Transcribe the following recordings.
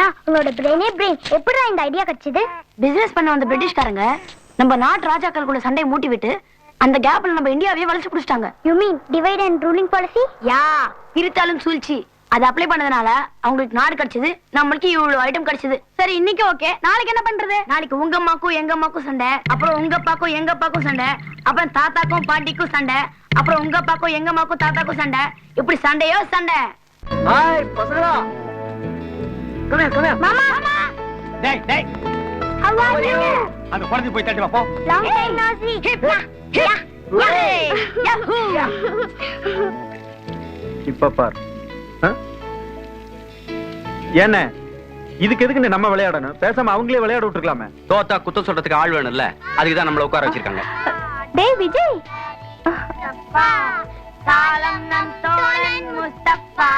அண்ணா உங்களோட பிரெயின் எப்படிடா இந்த ஐடியா கிடைச்சது? பிசினஸ் பண்ண வந்த பிரிட்டிஷ்காரங்க நம்ம நாட்டு ராஜாக்கள் கூட சண்டையை மூட்டி விட்டு அந்த கேப்ல நம்ம இந்தியாவையே வளைச்சு புடிச்சிட்டாங்க. You mean divide and ruling policy? Yeah, பிரித்தாலும் சூழ்ச்சி. அதை அப்ளை பண்ணதுனால அவங்களுக்கு நாடு கிடைச்சது, நம்மளுக்கு இவ்வளவு ஐட்டம் கிடைச்சது. சரி, இன்னைக்கு ஓகே, நாளைக்கு என்ன பண்றது? நாளைக்கு உங்க அம்மாக்கும் எங்க அம்மாக்கும் சண்டை, அப்புறம் உங்க அப்பாக்கும் எங்க அப்பாக்கும் சண்டை, அப்புறம் தாத்தாக்கும் பாட்டிக்கும் சண்டை, அப்புறம் உங்க அப்பாக்கும் எங்க அம்மாக்கும் தாத்தாக்கும் சண்டை. இப்படி சண்டையோ சண்டை. ஹாய் பசங்களா, மாமா டேய் டேய், how are you? அந்த குழந்தை போய் தட்டி வா போ. long time no see. இப்ப பார். என்ன இதுக்கு எதுக்கு நம்ம விளையாடணும்? பேசாம அவங்களே விளையாட விட்டுருக்கலாமே. தோத்தா குத்தம் சொல்றதுக்கு ஆள் வேணும்ல, அதுக்கு தான் நம்மள உட்கார வச்சிருக்காங்க. டேய் விஜய், காலம் நம் தோழன் முஸ்தபா.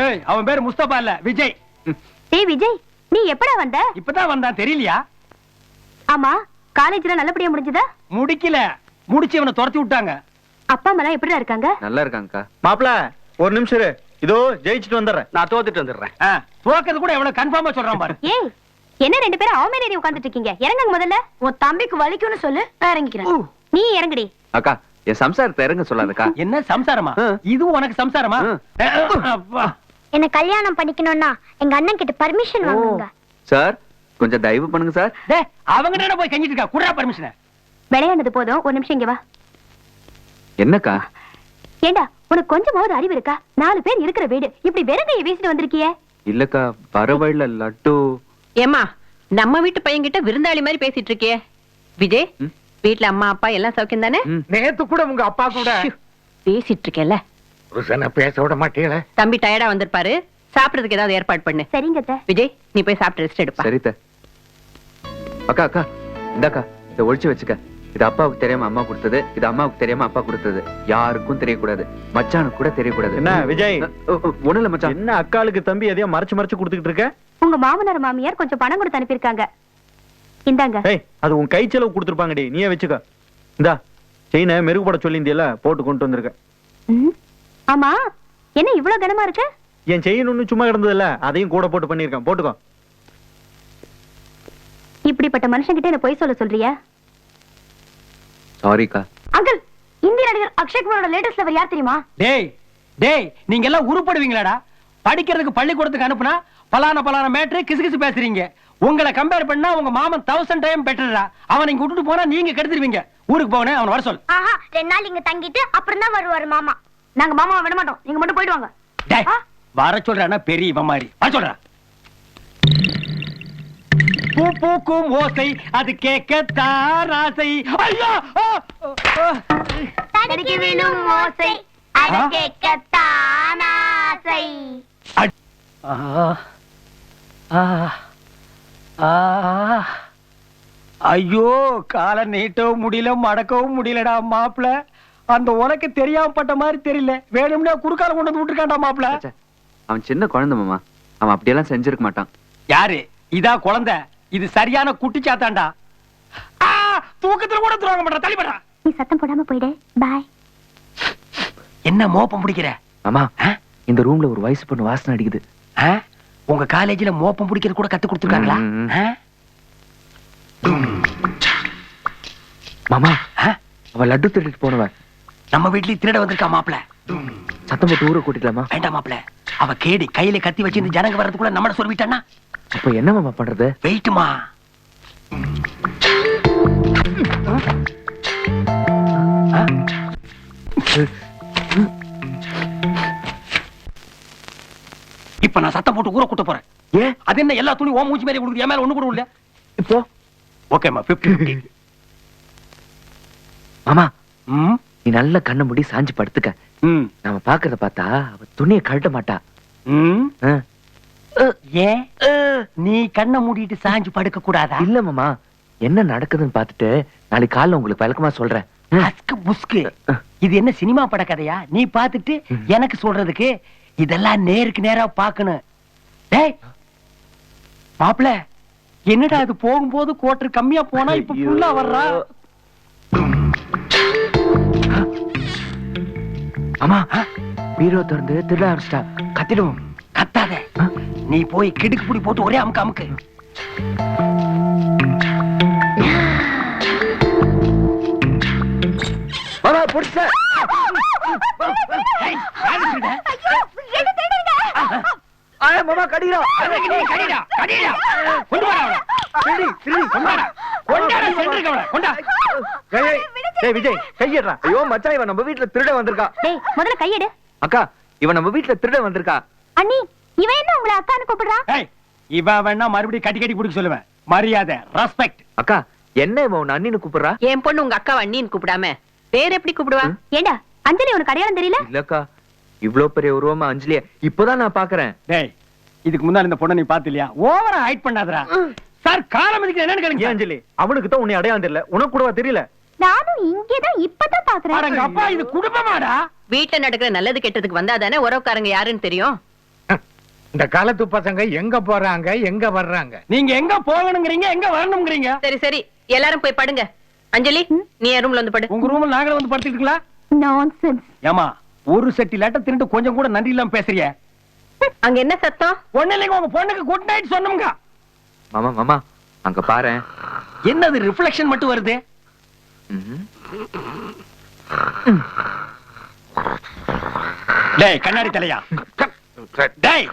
ஏய், அவன் பேரு முஸ்தபா இல்ல, விஜய். டேய் விஜய், நீ எப்படா வந்த? இப்பதான் வந்தான், தெரியலையா? ஆமா, காலேஜ்ல நல்லபடியா முடிஞ்சதா? முடிக்கல, முடிச்சு இவனை துரத்தி விட்டாங்க. அப்பா அம்மா எப்படிடா இருக்காங்க? நல்லா இருக்காங்கக்கா. மாப்பிள ஒரு நிமிஷம் இரு, இதோ ஜெயிச்சுட்டு வந்துடுறேன். நான் தோத்துட்டு வந்துடுறேன். தோக்கிறது கூட எவ்வளவு கன்ஃபார்மா சொல்றான் பாரு. ஏய், என்ன ரெண்டு பேரும் அவன் மேல உட்கார்ந்துட்டு இருக்கீங்க? இறங்குங்க முதல்ல. உன் தம்பிக்கு வலிக்கும்னு சொல்லு, நான் இறங்கிக்கிறேன். நீ இறங்குடி. அக்கா, என் சம்சாரத்தை இறங்க சொல்லாதக்கா. என்ன சம்சாரமா? இதுவும் உனக்கு சம்சாரமா? அப்பா. என்ன கல்யாணம் பண்ணிக்கணும்னா எங்க அண்ணன் கிட்ட பர்மிஷன் வாங்குங்க. சார், கொஞ்சம் தயவு பண்ணுங்க சார். டேய், அவங்க என்ன போய் கஞ்சிட்டு இருக்கா? குடுறா பர்மிஷன். விளையாண்டது போதும், ஒரு நிமிஷம் இங்க வா. என்னக்கா? ஏண்டா, உனக்கு கொஞ்சமாவது அறிவு இருக்கா? 4 பேர் இருக்கிற வீடு, இப்படி வெறுங்கையை வீசிட்டு வந்திருக்கியே. இல்லக்கா, பரவாயில்ல லட்டு. ஏமா, நம்ம வீட்டு பையன்கிட்ட விருந்தாளி மாதிரி பேசிட்டு இருக்கியே. விஜய், வீட்டுல அம்மா அப்பா எல்லாம் சௌக்கியம் தானே? நேத்து கூட உங்க அப்பா கூட பேசிட்டு இருக்கேல்ல. பேச விட மாட்டீங்களே. தம்பி டயர்டா வந்திருப்பாரு, சாப்பிடறதுக்கு ஏதாவது ஏற்பாடு பண்ணு. சரிங்க அத்தை. விஜய், நீ போய் சாப்பிட்டு ரெஸ்ட் எடுப்பா. சரித்த. அக்கா அக்கா, இந்தாக்கா, இதை ஒழிச்சு வச்சுக்க. இது அப்பாவுக்கு தெரியாம அம்மா கொடுத்தது, இது அம்மாவுக்கு தெரியாம அப்பா கொடுத்தது. யாருக்கும் தெரியக்கூடாது, மச்சானுக்கு கூட தெரியக்கூடாது. என்ன விஜய், ஒண்ணு இல்ல மச்சான். என்ன அக்காளுக்கு தம்பி எதையோ மறைச்சு மறைச்சு கொடுத்துக்கிட்டு இருக்க? உங்க மாமனார் மாமியார் கொஞ்சம் பணம் கொடுத்து அனுப்பியிருக்காங்க, இந்தாங்க. ஏய், அது உன் கை செலவு கொடுத்துருப்பாங்கடி, நீயே வச்சுக்க. இந்தா செயினை மெருகுபட சொல்லியிருந்தியல, போட்டு கொண்டு வந்திருக்க. ஆமா, என்ன இவ்வளவு கனமா இருக்கு? என் செயின் ஒண்ணு சும்மா கிடந்ததில்ல, அதையும் கூட போட்டு பண்ணிருக்கேன், போட்டுக்கோ. இப்படிப்பட்ட மனுஷங்கிட்ட என்ன பொய் சொல்ல சொல்றியா? சாரிக்கா. அங்கிள், இந்திய நடிகர் அக்ஷய் குமாரோட லேட்டஸ்ட் லவர் யார் தெரியுமா? டேய் டேய், நீங்க எல்லாம் உருப்படுவீங்களாடா? படிக்கிறதுக்கு பள்ளிக்கூடத்துக்கு அனுப்புனா பலான மேட்ரு கிசுகிசு பேசுறீங்க. உங்களை கம்பேர் பண்ணா உங்க மாமன் 1000 டைம் பெட்டரா. அவன் இங்க விட்டுட்டு போனா நீங்க கெடுத்துருவீங்க. ஊருக்கு போனே, அவன் வர சொல். ஆஹா, 2 நாள் இங்க தங்கிட்டு அப்புறம் தான் வருவாரு மாமா. நாங்க மாமாவை விட மாட்டோம், நீங்க மட்டும் போயிட்டு வாங்க. டேய், வர சொல்றானா பெரிய இவன் மாதிரி. வர சொல்றா. பூ பூக்கும் ஓசை அது கேட்கத்தான் ஆசை. ஐயோ! தடுக்கி விழும் ஓசை அது கேட்கத்தான் ஆசை. ஐயோ, காலை நீட்டவும் முடியல, மடக்கவும் முடியலடா மாப்பிள. அந்த உனக்கு தெரியாம பட்ட மாதிரி தெரியல, வேணும்னே குறுக்கால கொண்டு வந்து விட்டுருக்கான்டா மாப்பிள. அவன் சின்ன குழந்தை மாமா, அவன் அப்படியெல்லாம் செஞ்சிருக்க மாட்டான். யாரு இதா குழந்தை? இது சரியான குட்டிச்சாத்தாண்டா. தூக்கத்துல கூட துரோகம் பண்ற, தள்ளிபடுறா. நீ சத்தம் போடாம போயிடு. பாய். என்ன மோப்பம் பிடிக்கிற? மாமா, இந்த ரூம்ல ஒரு வயசு பொண்ணு வாசனை அடிக்குது. உங்க காலேஜ்ல மோப்பம் பிடிக்கிறது கூட கத்து கொடுத்துருக்காங்களா? மாமா, அவ லட்டு திருடிட்டு போனவ நம்ம வீட்லயும் திருட வந்திருக்கா மாப்பிள. சத்தம் போட்டு ஊரை கூட்டிக்கலாமா? வேண்டாம் மாப்பிள, அவ கேடி கையில கத்தி வச்சு இந்த ஜனங்க வர்றதுக்குள்ள நம்மள சொல்லிட்டானா? அப்ப என்ன மாமா பண்றது? வெயிட்டுமா. இப்ப நான் சத்தம் போட்டு ஊரை கூட்ட போறேன். ஏன்? அது என்ன எல்லா துணி ஓ மூஞ்சி மாதிரி கொடுக்குது, என் மேல ஒண்ணு கூட இல்ல. இப்போ ஓகேமா, 50-50. மாமா, நீ நல்ல கண்ணை மூடி சாஞ்சு படுத்துக்க. நாம பாக்குறத பார்த்தா அவ துணியை கழட்ட மாட்டா. ஏன் நீ கண்ணை மூடிட்டு சாஞ்சு படுக்க கூடாதா? இல்ல மாமா, என்ன நடக்குதுன்னு பாத்துட்டு நாளைக்கு காலைல உங்களுக்கு விளக்கமா சொல்றேன். அஸ்கு புஸ்கு, இது என்ன சினிமா பட கதையா? நீ பாத்துட்டு எனக்கு சொல்றதுக்கு? இதெல்லாம் நேருக்கு நேரா பாக்கணும். டேய் மாப்பிள, என்னடா அது போகும்போது கோட்டர் கம்மியா போனா இப்ப ஃபுல்லா வர்றா. மாமா, பீரோ திறந்து திருட ஆரம்பிச்சிட்டா. கத்திடுவோம். கத்தாத, நீ போய் கிடுக்கு புடி போட்டு ஒரே அமுக்கு அமுக்கு. மாமா புடிச்ச. ஏய், யாரு திருட? மாமா கடிக்கிறோம். கடிடா, கடிடா. கொண்டு வாடா அவனை. திருடி திருடி கொண்டாடா, கொண்டாடா, சென்றுக்க அவனை, கொண்டா. டேய் விஜய் கையிடுறா. ஐயோ மச்சான், இவன் நம்ம வீட்டுல திருட வந்திருக்கா. டேய் முதல்ல கையெடு. அக்கா, இவன் நம்ம வீட்டுல திருட வந்திருக்கா. அண்ணி இவன் என்ன உங்களை அக்கான்னு கூப்பிடுறான்? ஏய், இவன் வேணா மறுபடியும் கட்டி கட்டி பிடிக்க சொல்லுவேன். மரியாதை, ரெஸ்பெக்ட். அக்கா, என்ன இவன் உன் அண்ணின்னு கூப்பிடுறா? என் பொண்ணு உங்க அக்காவை அண்ணின்னு கூப்பிடாம வேற எப்படி கூப்பிடுவா? ஏண்டா அஞ்சலி உனக்கு அடையாளம் தெரியல? இல்லக்கா, இவ்ளோ பெரிய உருவமா அஞ்சலிய இப்பதான் நான் பாக்குறேன். டேய், இதுக்கு முன்னாடி இந்த பொண்ணை நீ பாத்தியா? ஓவரா ஹைட் பண்ணாதடா. சார் காலம் இதுக்கு என்னன்னு கேளுங்க. ஏன் அஞ்சலி, அவனுக்கு தான் உன்னை அடையாளம் தெரியல, உனக்கு கூடவா தெரியல? நானும் இங்கேதான் இப்பதான் பாக்குறேன். அடங்க அப்பா, இது குடும்பமாடா. வீட்டுல நடக்கிற நல்லது கெட்டதுக்கு வந்தாதானே உறவுக்காரங்க யாருன்னு தெரியும். இந்த காலத்து பசங்க எங்க போறாங்க எங்க வர்றாங்க? நீங்க எங்க போகணுங்கிறீங்க, எங்க வரணுங்கிறீங்க? சரி சரி, எல்லாரும் போய் படுங்க. அஞ்சலி, நீ என் ரூம்ல வந்து படு. உங்க ரூம்ல நாங்களே வந்து படுத்துக்கிட்டுங்களா? நான்சென்ஸ். ஏமா, ஒரு செட்டி லெட்டர் திருட்டு கொஞ்சம் கூட நன்றி இல்லாம பேசுறிய? அங்க என்ன சத்தம்? ஒண்ணு இல்லைங்க, உங்க பொண்ணுக்கு குட் நைட் சொன்னோம்ங்க. மாமா மாமா அங்க பாரு. என்னது ரிஃப்ளெக்ஷன் மட்டும் வருது? டேய் கண்ணாடி தலையா, டேய்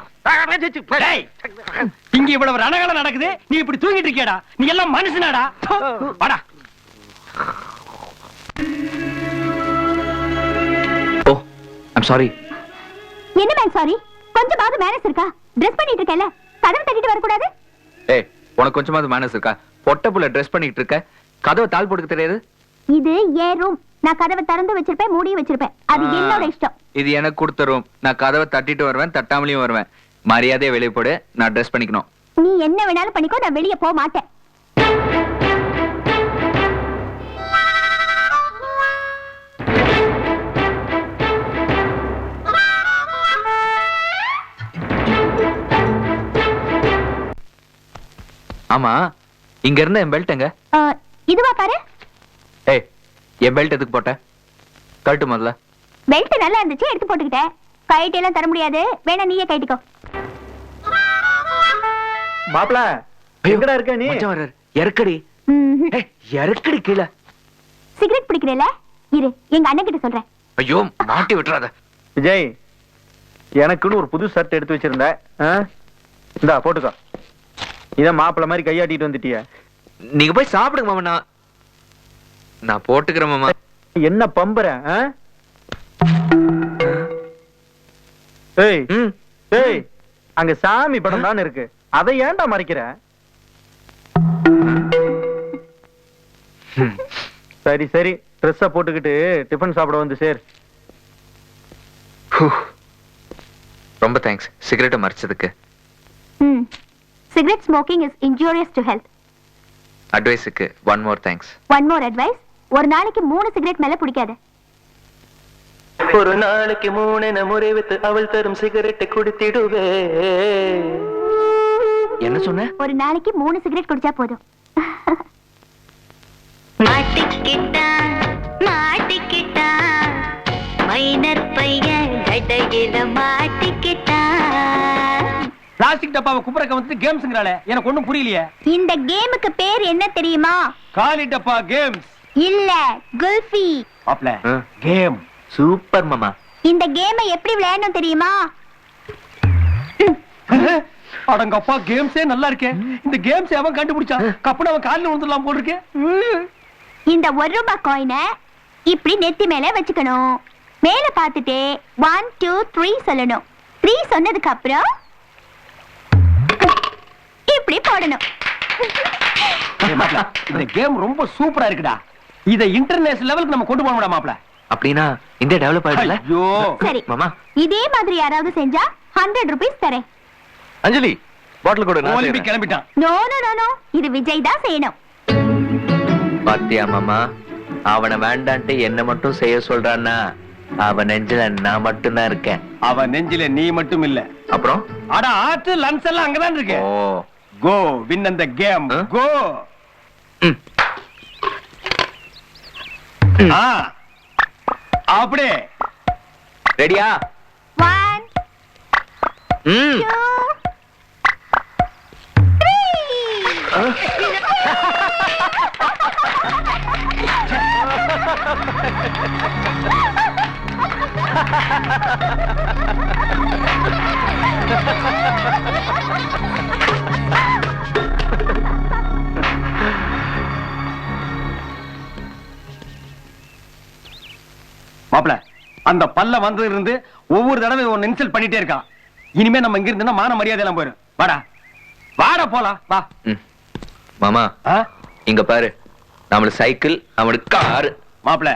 டேய், இங்க இவ்வளவு ரணகலம் நடக்குது, நீ இப்படி தூங்கிட்டு இருக்கியாடா? நீ எல்லாம் மனுஷனாடா? வாடா. ஓ ஐம் சாரி. என்ன மேம் சாரி? கொஞ்சமாவது மேனஸ் இருக்கா? ட்ரெஸ் பண்ணிட்டு இருக்கல, கதவு தட்டிட்டு வரக்கூடாது? ஏய், உனக்கு கொஞ்சமாவது மேனஸ் இருக்கா? பொட்ட புள்ள ட்ரெஸ் பண்ணிட்டு இருக்க, கதவை தாள் போட்டுக்க தெரியாது? இது ஏன் ரூம். நான் கதவை திறந்து வச்சிருப்பேன், மூடியும் வச்சிருப்பேன். அது என்னோட இஷ்டம். இது எனக்கு கொடுத்த ரூம். நான் கதவை தட்டிட்டு வருவேன், தட்டாமலையும் வருவேன். மரியாதையா வெளியே போடு, நான் ட்ரெஸ் பண்ணிக்கணும். நீ என்ன வேணாலும் பண்ணிக்கோ, நான் வெளியே போக மாட்டேன். ஆமா, இங்க இருந்த என் பெல்ட் எங்க? இதுவா பாரு. ஏய், என் பெல்ட் எதுக்கு போட்ட? கழட்டு முதல்ல. பெல்ட் நல்லா இருந்துச்சு, எடுத்து போட்டுக்கிட்டேன். கைட்டு எல்லாம் தர முடியாது, வேணா நீயே கைட்டிக்கோ. மாப்பிள எங்கடா இருக்க நீ? மச்சான் வர்றாரு. இறக்கடி. ஏய், இறக்கடி கீழே. சிகரெட் பிடிக்கிறேல, இரு எங்க அண்ணன் கிட்ட சொல்றேன். ஐயோ, மாட்டி விட்டுறாத. விஜய், எனக்குன்னு ஒரு புது ஷர்ட் எடுத்து வச்சிருந்த, இந்தா போட்டுக்கோ. இதான் மாப்பிள மாதிரி கையாட்டிட்டு வந்துட்டிய. நீங்க போய் சாப்பிடுங்க மாமா. நான் போட்டுக்கிறேன் மாமா. என்ன பம்புற? ஏய் ஏய், அங்க சாமி படம் தான் இருக்கு, அதை ஏன்டா மறைக்கிற? சரி சரி, ட்ரெஸ்ஸ போட்டுக்கிட்டு டிஃபன் சாப்பிட வந்து சேர். ரொம்ப தேங்க்ஸ் சிகரெட்டை மறைச்சதுக்கு. Cigarette smoking is injurious to health. அட்வைஸுக்கு one more thanks. One more advice. ஒரு நாளைக்கு 3 சிகரெட் மேல பிடிக்காத. ஒரு நாளைக்கு 3 முறை வித்து அவள் தரும் சிகரெட்டை குடித்திடுவே. என்ன சொன்ன? ஒரு நாளைக்கு 3 சிகரெட் குடிச்சா போதும். மாட்டிக்கிட்டா மாட்டிக்கிட்டா மைனர் பையன் கடையில மாட்டிக்கிட்டா. பிளாஸ்டிக் டப்பாவை குப்புறக்க வந்து கேம்ஸ்ங்கறாளே, எனக்கு ஒண்ணும் புரியலையே. இந்த கேமுக்கு பேர் என்ன தெரியுமா? காலி டப்பா கேம்ஸ் இல்ல, குல்ஃபி. மாப்ள, கேம் சூப்பர் மாமா. இந்த கேமை எப்படி விளையாடணும் தெரியுமா? அடங்கப்பா, கேம்ஸே நல்லா இருக்கே. இந்த கேம்ஸ் அவன் கண்டுபிடிச்சா கப்புன அவன் கால்ல விழுந்துடலாம் போல இருக்கே. இந்த 1 ரூபாய் காயினை இப்படி நெத்தி மேல வச்சுக்கணும். மேல பார்த்துட்டே 1 2 3 சொல்லணும். 3 சொன்னதுக்கு அப்புறம் இப்படி போடணும். இந்த கேம் ரொம்ப சூப்பரா இருக்குடா. இத இன்டர்நேஷனல் லெவலுக்கு நம்ம கொண்டு போகணும்டா மாப்ள. அப்படினா இந்தியா டெவலப் ஆயிடுல? ஐயோ சரி மாமா, இதே மாதிரி யாராவது செஞ்சா 100 ரூபீஸ் தரேன். அஞ்சலி பாட்டில் கொடு. நான் ஒலிம்பி செய்றேன். கிளம்பிட்டான். நோ நோ நோ நோ, இது விஜய் தான் செய்யணும். பாத்தியா மாமா, அவனை வேண்டான்ட்டு என்ன மட்டும் செய்ய சொல்றான்னா அவன் நெஞ்சில நான் மட்டும் தான் இருக்கேன். அவன் நெஞ்சில நீ மட்டும் இல்ல. அப்புறம் அட ஆத்து லன்ஸ் எல்லாம் அங்கதான் இருக்கு. ஓ கோ வின் அந்த கேம். கோ. அப்படியே ரெடியா? 1 2 மாப்பிள, அந்த பல்ல வந்ததுல இருந்து ஒவ்வொரு தடவை ஒன்னு இன்சல்ட் பண்ணிட்டே இருக்கான். இனிமே நம்ம இங்க இருந்தா மான மரியாதை எல்லாம் போயிடும். வாடா வாடா போலாம் வா. மாமா ஆ? இங்க பாரு, நம்மளுக்கு சைக்கிள், நம்மளுக்கு கார். மாப்பிள,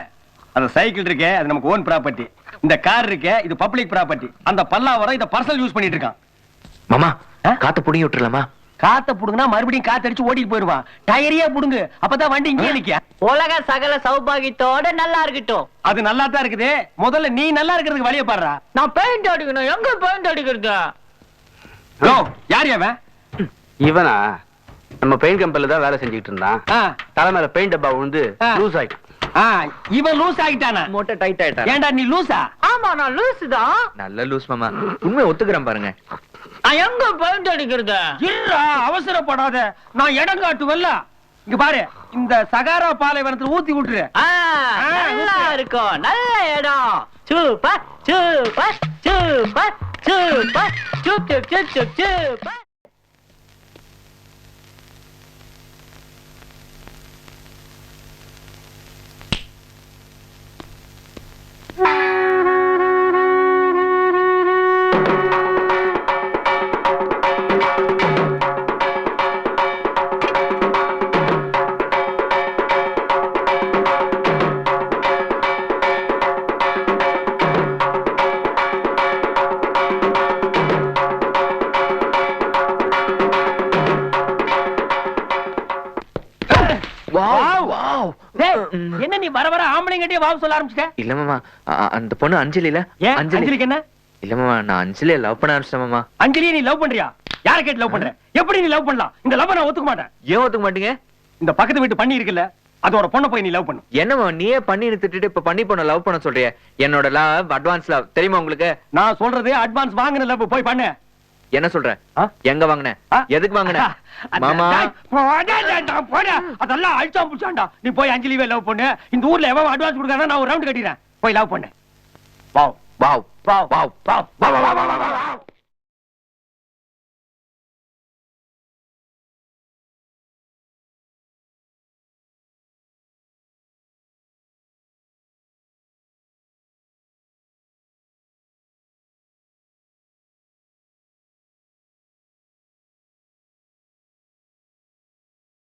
அந்த சைக்கிள் இருக்கே அது நமக்கு ஓன் ப்ராப்பர்ட்டி. இந்த கார் இருக்கே இது பப்ளிக் ப்ராப்பர்ட்டி. அந்த பல்லாவரம் இத பர்சனல் யூஸ் பண்ணிட்டு இருக்கான். மாமா ஆ? காத்த புடிங்கி விட்டுறலாமா? காத்த புடுங்கினா மறுபடியும் காத்தடிச்சு ஓடிட்டு போயிருவான். டயரியா புடுங்கு, அப்பதான் வண்டி இங்கே நிக்க. உலக சகல சௌபாகியத்தோட நல்லா இருக்கட்டும். அது நல்லா தான் இருக்குது. முதல்ல நீ நல்லா இருக்கிறதுக்கு வழிய பாடுறா. நான் பெயிண்ட் அடிக்கணும். எங்க பெயிண்ட் அடிக்கிறது? ஹலோ, யார் அவன்? இவனா நம்ம பெயிண்ட் கம்பெனில தான் வேலை செஞ்சுட்டு இருந்தான். ஆ, தலைமையில பெயிண்ட் டப்பா வந்து ஆ. லூஸ் ஆயிட்டு. ஆ, இவன் லூஸ் ஆகிட்டானா? மோட்டை டைட் ஆயிட்டா. ஏன்டா நீ லூசா? ஆமா, நான் லூசு தான். நல்ல லூஸ் மாமா, உண்மை ஒத்துக்கிறேன் பாருங்க. நான் எங்க பெயிண்ட் அடிக்கிறது? இருடா, அவசரப்படாத, நான் இடம் காட்டுவல்ல. இங்க பாரு, இந்த சகாரா பாலைவனத்துல ஊத்தி விட்டுரு. நல்லா இருக்கும். நல்ல இடம். Super super super super super super super. டேய், என்ன நீ வர வர ஆம்பளைங்கிட்டே வாவ் சொல்ல ஆரம்பிச்சிட்ட? இல்ல மாமா, அந்த பொண்ணு அஞ்சலில. ஏன் அஞ்சலிக்கு என்ன? இல்ல மாமா, நான் அஞ்சலியை லவ் பண்ண ஆரம்பிச்சேன் மாமா. அஞ்சலியை நீ லவ் பண்றியா? யார கேட்டு லவ் பண்ற? எப்படி நீ லவ் பண்ணலாம்? இந்த லவ் நான் ஒத்துக்க மாட்டேன். ஏன் ஒத்துக்க மாட்டீங்க? இந்த பக்கத்து வீட்டு பண்ணி இருக்குல்ல, அதோட பொண்ணை போய் நீ லவ் பண்ணு. என்னமா நீயே பண்ணி திட்டுட்டு இப்ப பண்ணி பொண்ண லவ் பண்ண சொல்றிய? என்னோட லவ் அட்வான்ஸ் லவ் தெரியுமா உங்களுக்கு? நான் சொல்றது அட்வான்ஸ் வாங்குன லவ் போய் பண்ணு. என்ன சொல்ற? ஆ? எங்க வாங்குன? ஆ? எதுக்கு வாங்குன? மாமா போடா, அதெல்லாம் அழிச்சா புடிச்சாண்டா. நீ போய் அஞ்சலிவே லவ் பண்ணு. இந்த ஊர்ல எவன் அட்வான்ஸ் கொடுக்கறானோ நான் ஒரு ரவுண்ட் கட்டிறேன். போய் லவ் பண்ணு. Wow wow wow wow wow wow wow wow wow.